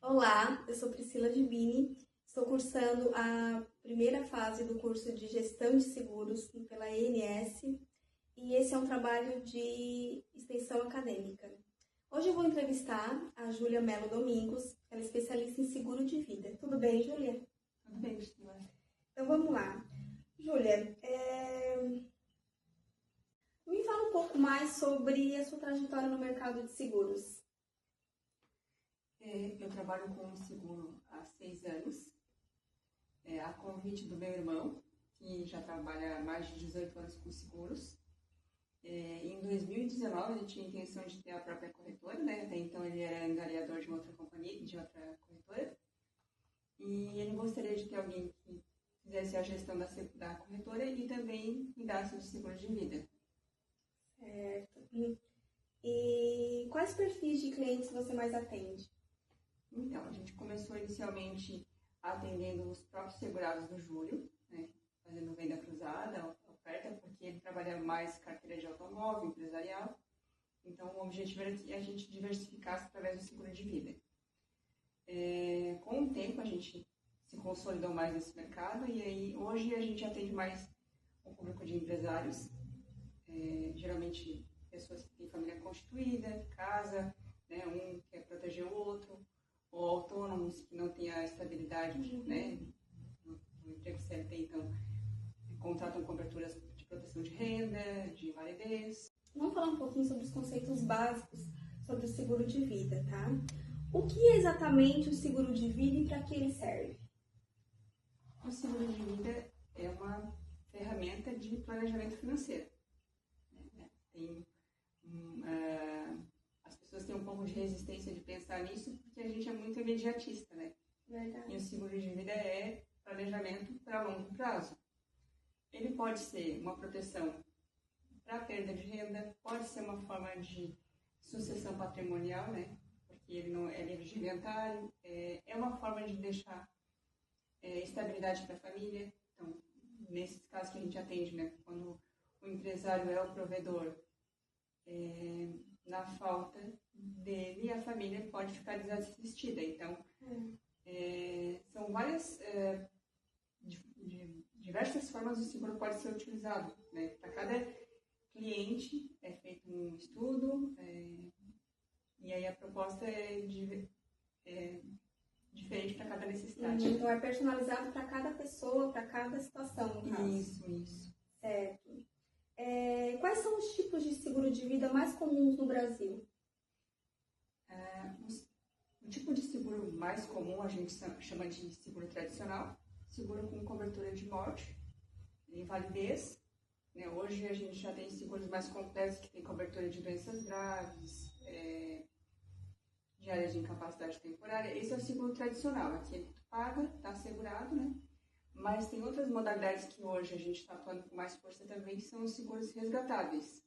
Olá, eu sou Priscila Gibini, estou cursando a primeira fase do curso de Gestão de Seguros pela ENS e esse é um trabalho de extensão acadêmica. Hoje eu vou entrevistar a Júlia Mello Domingos, ela é especialista em seguro de vida. Tudo bem, Júlia? Tudo bem, Priscila. Então vamos lá. Júlia, me fala um pouco mais sobre a sua trajetória no mercado de seguros. Eu trabalho com seguro há 6 anos, a convite do meu irmão, que já trabalha há mais de 18 anos com seguros. Em 2019 ele tinha a intenção de ter a própria corretora, né? Até então ele era angariador de uma outra companhia, de outra corretora. E ele gostaria de ter alguém que fizesse a gestão da corretora e também cuidasse do seguro de vida. Certo. E quais perfis de clientes você mais atende? Então, a gente começou inicialmente atendendo os próprios segurados do Júlio, né, fazendo venda cruzada, oferta, porque ele trabalha mais carteira de automóvel, empresarial. Então, o objetivo era que a gente diversificasse através do seguro de vida. Com o tempo, a gente se consolidou mais nesse mercado e aí hoje a gente atende mais um público de empresários, geralmente pessoas que têm família constituída, casa, né, um quer proteger o outro, ou autônomos que não têm a estabilidade né, no emprego CLT, então contratam coberturas de proteção de renda, de validez. Vamos falar um pouquinho sobre os conceitos básicos sobre o seguro de vida, tá? O que é exatamente o seguro de vida e para que ele serve? O seguro de vida é uma ferramenta de planejamento financeiro. As pessoas têm um pouco de resistência de pensar nisso porque a gente é muito imediatista, né? Verdade. E o seguro de vida é planejamento para longo prazo. Ele pode ser uma proteção para perda de renda, pode ser uma forma de sucessão patrimonial, né? Porque ele não é livre de inventário, é uma forma de deixar estabilidade para a família. Então, nesses casos que a gente atende, né? Quando o empresário é o provedor, na falta dele, a família pode ficar desassistida. Então, são várias, diversas formas o seguro pode ser utilizado. Né? Para cada cliente é feito um estudo, e aí a proposta é diferente para cada necessidade. Então, é personalizado para cada pessoa, para cada situação, no caso. Isso. Certo. Quais são os tipos de seguro de vida mais comuns no Brasil? O tipo de seguro mais comum a gente chama de seguro tradicional, seguro com cobertura de morte, invalidez. Né? Hoje a gente já tem seguros mais complexos que tem cobertura de doenças graves, de áreas de incapacidade temporária. Esse é o seguro tradicional, aquele que tu paga, está assegurado, né? Mas tem outras modalidades que hoje a gente está atuando com mais força também, que são os seguros resgatáveis.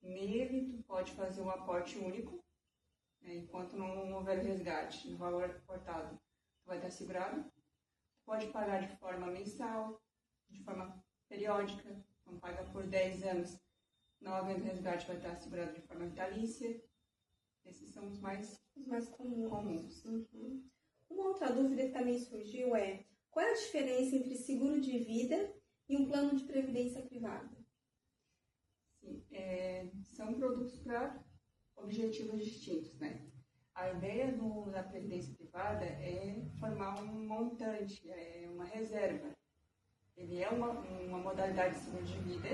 Nele, tu pode fazer um aporte único, né, enquanto não houver resgate no valor aportado, tu vai estar segurado. Tu pode pagar de forma mensal, de forma periódica, então paga por 10 anos, não havendo resgate, vai estar segurado de forma vitalícia. Esses são os mais comuns. Uhum. Uma outra dúvida que também surgiu qual é a diferença entre seguro de vida e um plano de previdência privada? Sim, são produtos para objetivos distintos, né? A ideia da previdência privada é formar um montante, uma reserva. Ele é uma modalidade de seguro de vida,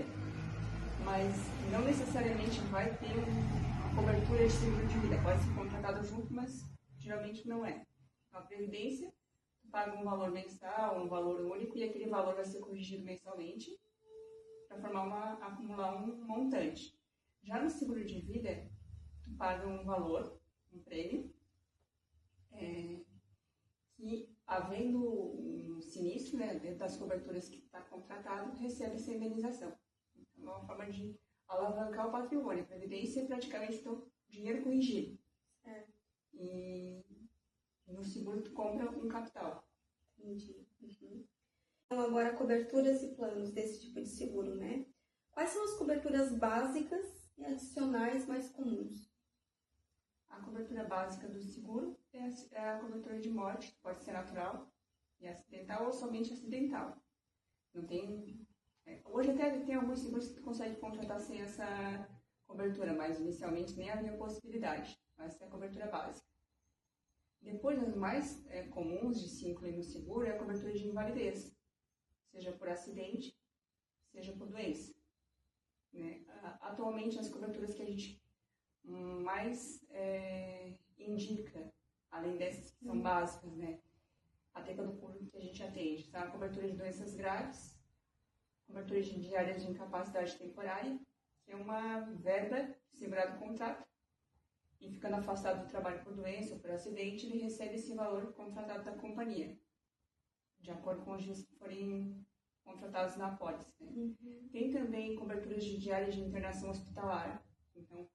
mas não necessariamente vai ter uma cobertura de seguro de vida. Pode ser contratado junto, mas geralmente não é. Então, a previdência paga um valor mensal, um valor único, e aquele valor vai ser corrigido mensalmente para acumular um montante. Já no seguro de vida, tu paga um valor, um prêmio, que, havendo um sinistro, né, dentro das coberturas que está contratado, recebe essa indenização. Então, é uma forma de alavancar o patrimônio. A previdência é praticamente o dinheiro corrigido. E no seguro tu compra um capital. Entendi. Uhum. Então, agora, coberturas e planos desse tipo de seguro, né? Quais são as coberturas básicas e adicionais mais comuns? A cobertura básica do seguro é a cobertura de morte, que pode ser natural e acidental ou somente acidental. Não tem... hoje até tem alguns seguros que conseguem contratar sem essa cobertura, mas inicialmente nem havia possibilidade. Essa é a cobertura básica. Depois, as mais comuns de se incluir no seguro é a cobertura de invalidez, seja por acidente, seja por doença. Né? Atualmente, as coberturas que a gente mais indica, além dessas que são básicas, né? Até pelo público que a gente atende, são a cobertura de doenças graves, cobertura de diárias de incapacidade temporária, que é uma verba que o segurado contrata, e ficando afastado do trabalho por doença ou por acidente, ele recebe esse valor contratado da companhia, de acordo com os dias que forem contratados na apólice. Né? Tem também coberturas de diárias de internação hospitalar. Então,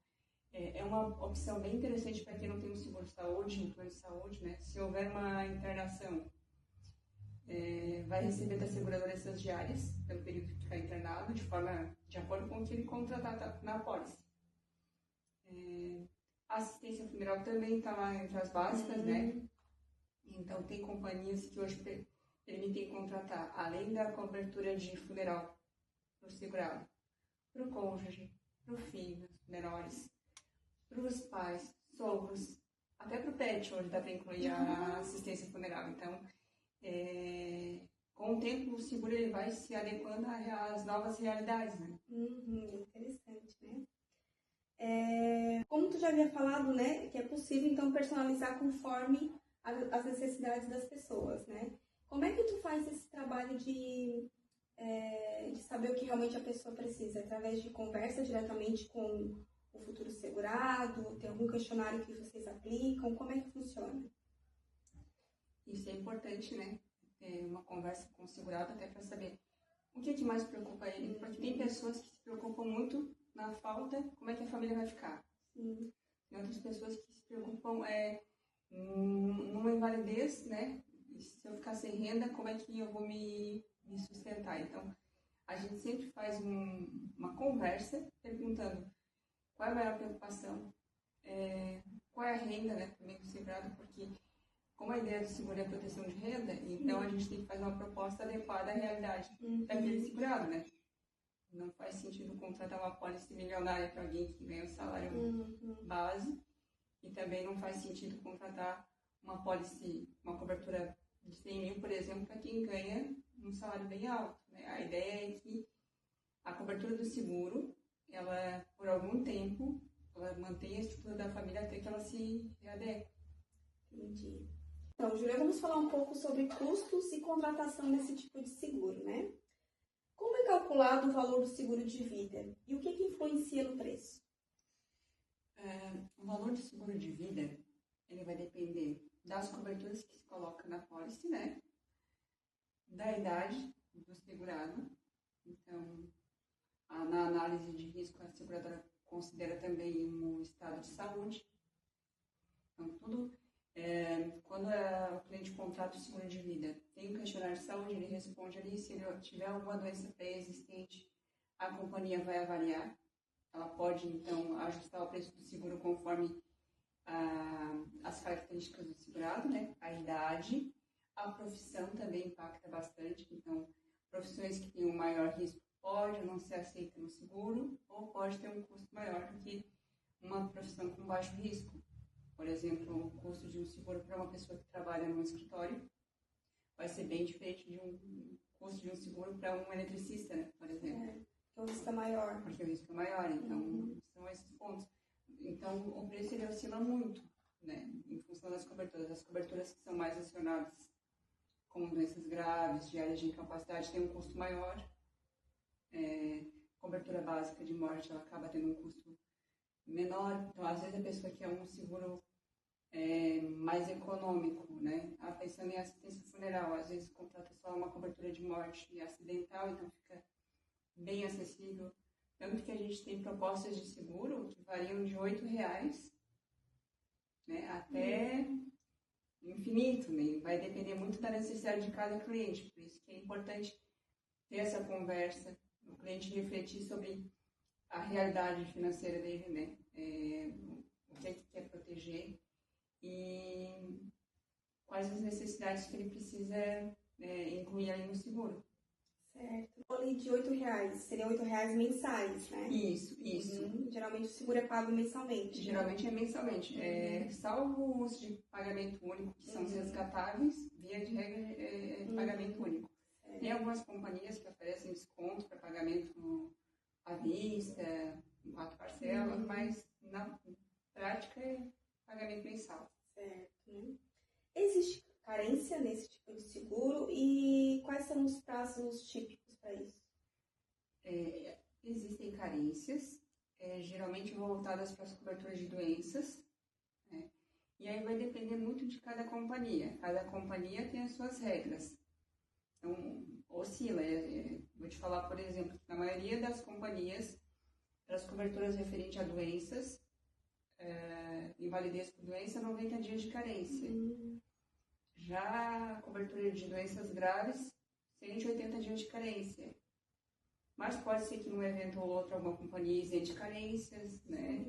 é uma opção bem interessante para quem não tem um seguro de saúde, um plano de saúde. Né? Se houver uma internação, vai receber da seguradora essas diárias, pelo período que ficar internado, de acordo com o que ele contratar na apólice. A assistência funeral também está lá entre as básicas, né? Então, tem companhias que hoje permitem contratar, além da cobertura de funeral para o segurado, para o cônjuge, para o filho, menores, para os pais, sogros, até para o pet, hoje dá para incluir a assistência funeral. Então, com o tempo, o seguro ele vai se adequando às novas realidades, né? Interessante, né? Como tu já havia falado, né, que é possível, então, personalizar conforme as necessidades das pessoas, né? Como é que tu faz esse trabalho de saber o que realmente a pessoa precisa? Através de conversa diretamente com o futuro segurado? Tem algum questionário que vocês aplicam? Como é que funciona? Isso é importante, né? Ter uma conversa com o segurado até para saber o que mais preocupa ele. Porque tem pessoas que se preocupam muito na falta, como é que a família vai ficar. Sim. Tem outras pessoas que se preocupam numa invalidez, né? E se eu ficar sem renda, como é que eu vou me sustentar? Então, a gente sempre faz uma conversa perguntando qual é a maior preocupação, qual é a renda, né, também do segurado, porque como a ideia do seguro é a proteção de renda, então a gente tem que fazer uma proposta adequada à realidade daquele segurado, né? Não faz sentido contratar uma apólice milionária para alguém que ganha o salário base, e também não faz sentido contratar uma apólice, uma cobertura de 100 mil, por exemplo, para quem ganha um salário bem alto. Né? A ideia é que a cobertura do seguro, ela, por algum tempo, ela mantenha a estrutura da família até que ela se readeque. Entendi. Então, Júlia, vamos falar um pouco sobre custos e contratação desse tipo de seguro, né? Como é calculado o valor do seguro de vida e o que influencia no preço? O valor do seguro de vida, ele vai depender das coberturas que se coloca na pólice, né? Da idade do segurado. Então, na análise de risco, a seguradora considera também o estado de saúde. Então, tudo... quando o cliente contrata o seguro de vida, tem um questionário de saúde, ele responde ali, se ele tiver alguma doença pré-existente, a companhia vai avaliar. Ela pode, então, ajustar o preço do seguro conforme as características do segurado, né? A idade, a profissão também impacta bastante. Então, profissões que têm um maior risco pode ou não ser aceita no seguro, ou pode ter um custo maior do que uma profissão com baixo risco. Por exemplo, o custo de um seguro para uma pessoa que trabalha num escritório vai ser bem diferente de um custo de um seguro para um eletricista, né, por exemplo. Porque o risco é maior. Porque o risco é maior, então são esses pontos. Então, o preço ele oscila muito, né, em função das coberturas. As coberturas que são mais acionadas, como doenças graves, diárias de incapacidade, tem um custo maior. Cobertura básica de morte, ela acaba tendo um custo menor. Então, às vezes, a pessoa quer um seguro mais econômico, né? Pensando em assistência funeral, às vezes contrata só uma cobertura de morte acidental, então fica bem acessível. Tanto que a gente tem propostas de seguro que variam de R$8, né, até infinito, né? Vai depender muito da necessidade de cada cliente, por isso que é importante ter essa conversa, o cliente refletir sobre a realidade financeira dele, né? O que quer proteger e quais as necessidades que ele precisa incluir ali no seguro. Certo. O valor de R$8, seria R$8 mensais, né? Isso. Geralmente o seguro é pago mensalmente. Geralmente é mensalmente. Salvo os de pagamento único, que são os resgatáveis, via de regra é pagamento único. Tem algumas companhias que oferecem desconto para pagamento à vista, em 4 parcelas, mas na prática é pagamento mensal. Certo. Existe carência nesse tipo de seguro e quais são os prazos típicos para isso? Existem carências, geralmente voltadas para as coberturas de doenças, né? E aí vai depender muito de cada companhia. Cada companhia tem as suas regras. Então, oscila. Vou te falar, por exemplo, que na maioria das companhias, para as coberturas referentes a doenças, invalidez por doença, 90 dias de carência. Já a cobertura de doenças graves, 180 dias de carência. Mas pode ser que num evento ou outro alguma companhia isente carências, né,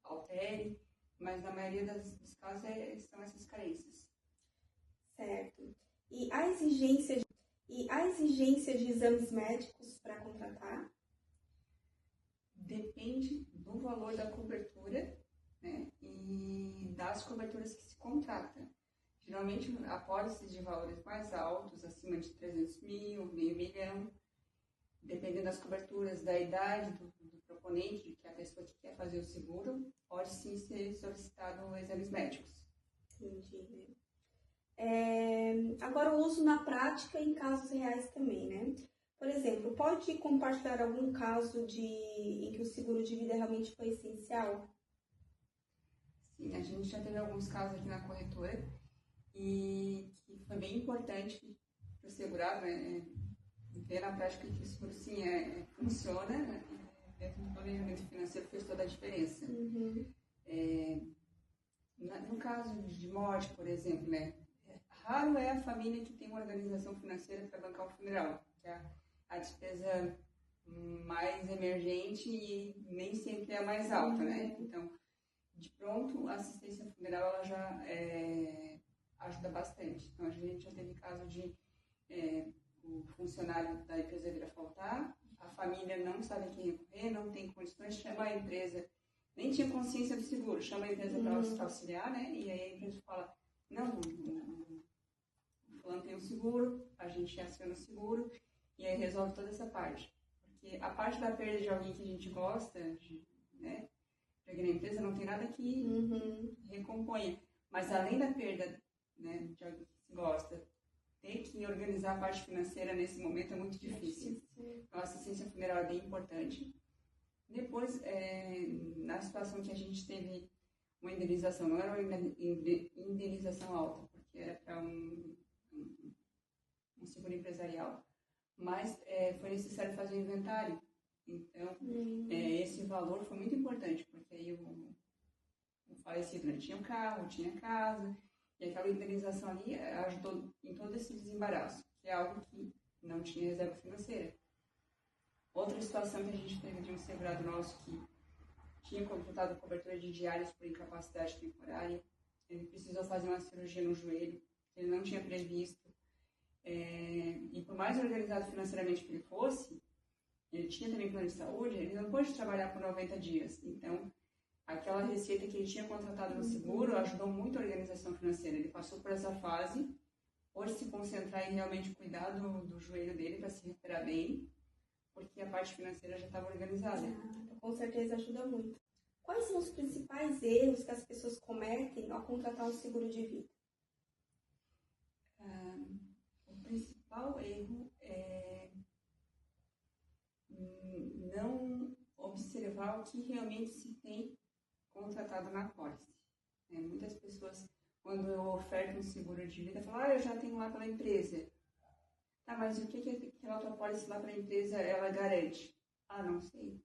altere, mas na maioria dos casos são essas carências. Certo. E há exigências de exames médicos para contratar? Depende do valor da cobertura, né, e das coberturas que se contrata. Geralmente, apólices de valores mais altos, acima de 300 mil, meio milhão, dependendo das coberturas, da idade do proponente, que é a pessoa que quer fazer o seguro, pode sim ser solicitado exames médicos. Entendi. Agora, o uso na prática em casos reais também, né? Por exemplo, pode compartilhar algum caso em que o seguro de vida realmente foi essencial? Sim, a gente já teve alguns casos aqui na corretora e que foi bem importante para o segurado, né, ver na prática que o seguro sim funciona, né, dentro do planejamento financeiro fez toda a diferença. No caso de morte, por exemplo, né, raro é a família que tem uma organização financeira para bancar o funeral, que é a despesa mais emergente e nem sempre é a mais alta, né? Então, de pronto, a assistência funeral ela já ajuda bastante. Então, a gente já teve caso de o funcionário da empresa vir a faltar, a família não sabe a quem recorrer, não tem condições, chama a empresa, nem tinha consciência do seguro, chama a empresa para auxiliar, né? E aí a empresa fala, não, o fulano tem o seguro, a gente aciona o seguro, e aí resolve toda essa parte. Porque a parte da perda de alguém que a gente gosta, né? Porque na empresa não tem nada que recomponha. Mas além da perda, né, de alguém que se gosta, ter que organizar a parte financeira nesse momento é muito difícil. Então, a assistência funeral é bem importante. Depois, na situação que a gente teve uma indenização, não era uma indenização alta, porque era para um seguro empresarial, mas foi necessário fazer um inventário. Então, esse valor foi muito importante, porque aí o falecido não tinha um carro, tinha casa, e aquela indenização ali ajudou em todo esse desembaraço, que é algo que não tinha reserva financeira. Outra situação que a gente teve de um segurado nosso que tinha contratado cobertura de diários por incapacidade temporária, ele precisou fazer uma cirurgia no joelho, que ele não tinha previsto, e por mais organizado financeiramente que ele fosse, ele tinha também plano de saúde, ele não pôde trabalhar por 90 dias. Então, aquela receita que ele tinha contratado no seguro ajudou muito a organização financeira. Ele passou por essa fase, pôde se concentrar em realmente cuidar do joelho dele para se recuperar bem, porque a parte financeira já estava organizada. Com certeza ajuda muito. Quais são os principais erros que as pessoas cometem ao contratar um seguro de vida? O principal erro é não observar o que realmente se tem contratado na pólice. Muitas pessoas, quando eu oferto um seguro de vida, falam, eu já tenho lá pela empresa. Tá, mas o que aquela tua pólice lá pela empresa, ela garante? Não sei.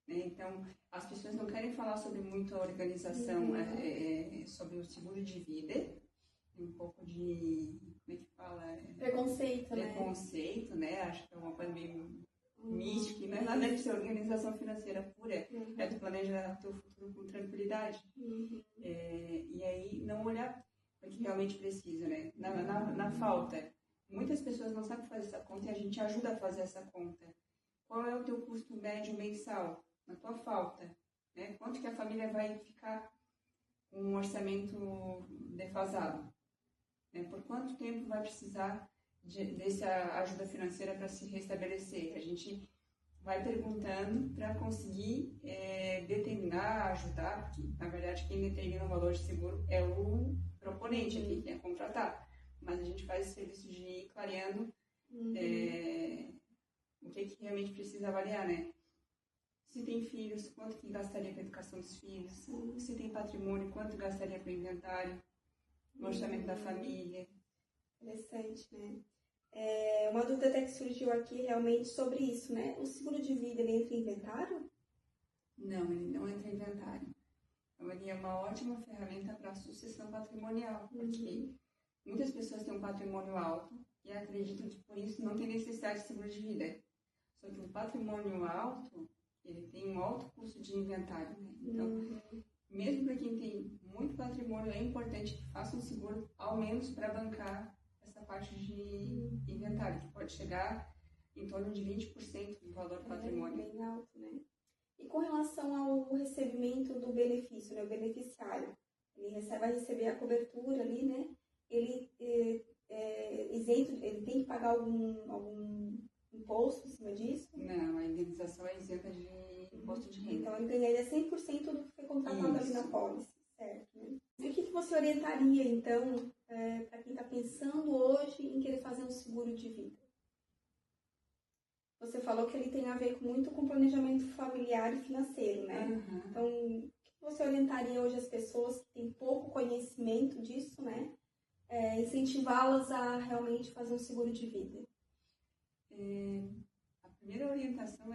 Então, as pessoas não querem falar sobre muita organização, sobre o seguro de vida, um pouco de, como é que fala? Preconceito, né? Acho que é uma coisa meio mística, mas nada deve ser organização financeira pura, é tu planejar teu futuro seguro com tranquilidade. E aí não olhar para o que realmente precisa, né? Na falta. Muitas pessoas não sabem fazer essa conta e a gente ajuda a fazer essa conta. Qual é o teu custo médio mensal na tua falta? Né? Quanto que a família vai ficar com um orçamento defasado? Né? Por quanto tempo vai precisar dessa ajuda financeira para se restabelecer? A gente vai perguntando para conseguir determinar, ajudar, porque na verdade quem determina o valor de seguro é o proponente aqui, que é contratar. Mas a gente faz esse serviço de ir clareando o que realmente precisa avaliar, né? Se tem filhos, quanto que gastaria para a educação dos filhos? Se tem patrimônio, quanto gastaria para o inventário? O orçamento da família? Interessante, né? Uma dúvida até que surgiu aqui realmente sobre isso, né? O seguro de vida, ele entra em inventário? Não, ele não entra em inventário. Então, ele é uma ótima ferramenta para sucessão patrimonial, porque muitas pessoas têm um patrimônio alto e acreditam que por isso não tem necessidade de seguro de vida. Só que o patrimônio alto, ele tem um alto custo de inventário, né? Então, mesmo para quem tem muito patrimônio, é importante que faça um seguro, ao menos para bancar essa parte de inventário, que pode chegar em torno de 20% do valor do patrimônio. Bem alto, né? E com relação ao recebimento do benefício, né? O beneficiário, ele vai receber a cobertura ali, né? Ele isento, ele tem que pagar algum imposto em cima disso? Não, a indenização é isenta de imposto de renda. Então, ele ganharia 100% do que foi contratado ali na pólice, certo? Né? E o que você orientaria, então, para quem está pensando hoje em querer fazer um seguro de vida? Você falou que ele tem a ver muito com planejamento familiar e financeiro, né? Então, o que você orientaria hoje as pessoas que têm pouco conhecimento disso, né? Incentivá-las a realmente fazer um seguro de vida? A primeira orientação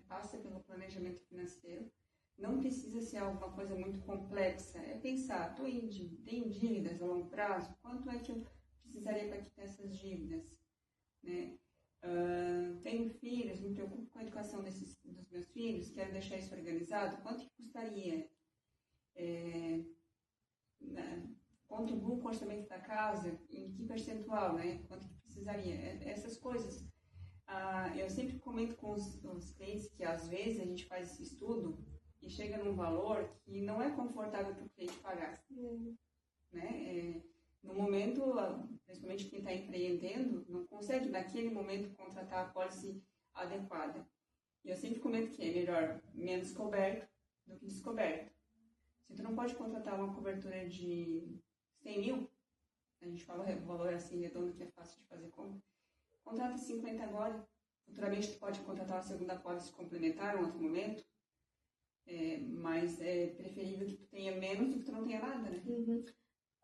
passa pelo planejamento financeiro. Não precisa ser alguma coisa muito complexa. É pensar, tenho dívidas a longo prazo? Quanto é que eu precisaria para quitar essas dívidas? Né? Tenho filhos, me preocupo com a educação dos meus filhos, quero deixar isso organizado? Quanto que custaria? Contribuo com o orçamento da casa? Em que percentual? Né? Quanto que precisaria? Essas coisas. Eu sempre comento com os clientes que às vezes a gente faz esse estudo e chega num valor que não é confortável para o cliente pagar. Né? No momento, principalmente quem está empreendendo, não consegue naquele momento contratar a pólice adequada. E eu sempre comento que é melhor menos coberto do que descoberto. Se tu não pode contratar uma cobertura de 100 mil, a gente fala o valor assim redondo que é fácil de fazer conta, contrata 50 agora. Futuramente tu pode contratar uma segunda pólice complementar em outro momento, mas é preferível que tu tenha menos do que tu não tenha nada, né?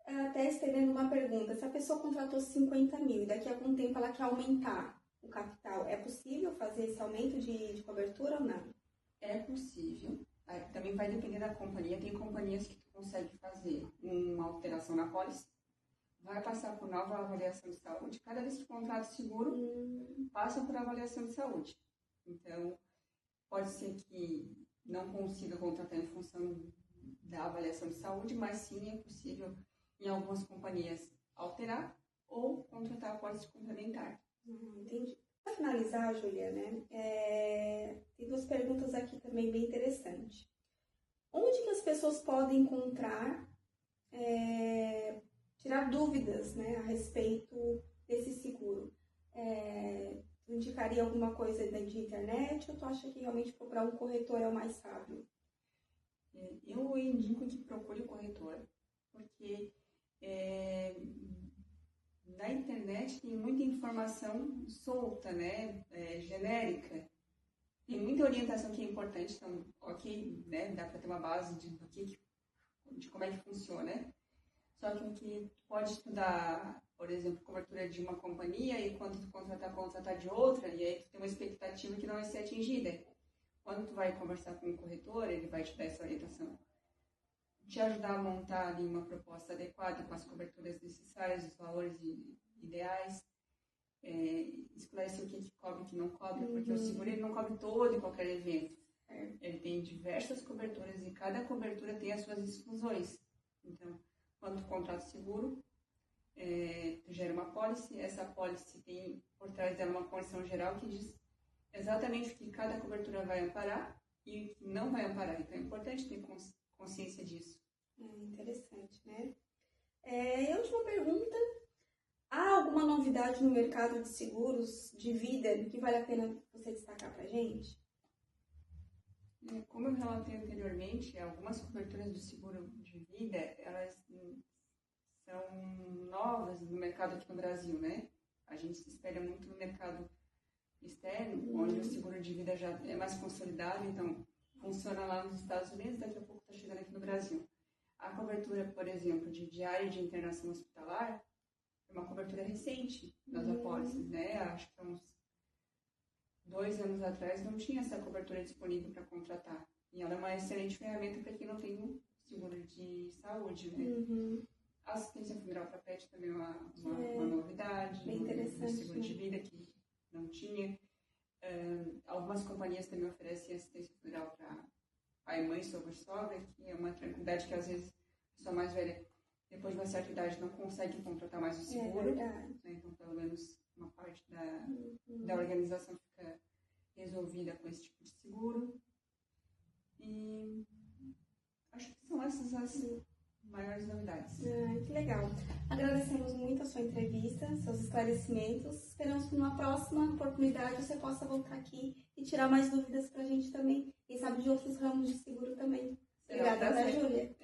Até estendendo uma pergunta, se a pessoa contratou 50 mil e daqui a algum tempo ela quer aumentar o capital, é possível fazer esse aumento de cobertura ou não? É possível. Também vai depender da companhia. Tem companhias que tu consegue fazer uma alteração na pólice, vai passar por nova avaliação de saúde. Cada vez que tu contrata o seguro, passa por avaliação de saúde. Então, pode ser que não consiga contratar em função da avaliação de saúde, mas sim é possível em algumas companhias alterar ou contratar a pólice complementar. Entendi. Para finalizar, Júlia, né, tem duas perguntas aqui também bem interessantes. Onde que as pessoas podem encontrar, tirar dúvidas, né, a respeito desse seguro? Tu indicaria alguma coisa de internet ou tu acha que realmente procurar um corretor é o mais sábio? Eu indico que procure o corretor, porque na internet tem muita informação solta, né, genérica. Tem muita orientação que é importante, então, ok, né, dá para ter uma base de como é que funciona. Só que o que pode estudar, por exemplo, cobertura de uma companhia e quando tu contratar de outra, e aí tu tem uma expectativa que não vai ser atingida. Quando tu vai conversar com o corretor, ele vai te dar essa orientação, te ajudar a montar ali uma proposta adequada com as coberturas necessárias, os valores ideais, esclarecer o que cobre e o que não cobre, porque o seguro ele não cobre todo e qualquer evento. Ele tem diversas coberturas e cada cobertura tem as suas exclusões. Então, quando tu contrata o seguro, tu gera uma pólice, essa pólice tem por trás dela uma condição geral que diz exatamente o que cada cobertura vai amparar e o que não vai amparar. Então, é importante ter consciência disso. Interessante, né? E a última pergunta, há alguma novidade no mercado de seguros de vida que vale a pena você destacar para a gente? Como eu relatei anteriormente, algumas coberturas do seguro de vida, elas são novas no mercado aqui no Brasil, né? A gente se espelha muito no mercado externo, onde o seguro de vida já é mais consolidado, então funciona lá nos Estados Unidos, daqui a pouco está chegando aqui no Brasil. A cobertura, por exemplo, de diária de internação hospitalar é uma cobertura recente das apólices, né? Acho que há uns 2 anos atrás não tinha essa cobertura disponível para contratar. E ela é uma excelente ferramenta para quem não tem um seguro de saúde, né? A assistência funeral para pet também é uma novidade. Bem interessante. Um seguro de vida que não tinha. Algumas companhias também oferecem assistência funeral para pai, mãe, sogro e sogra, que é uma tranquilidade que às vezes a pessoa mais velha, depois de uma certa idade, não consegue contratar mais o seguro. Né? Então, pelo menos uma parte da organização fica resolvida com esse tipo de seguro. E acho que são essas as maiores novidades. Que legal. Agradecemos muito a sua entrevista, seus esclarecimentos. Esperamos que numa próxima oportunidade você possa voltar aqui e tirar mais dúvidas para a gente também. Quem sabe de outros ramos de seguro também. Obrigada, Júlia.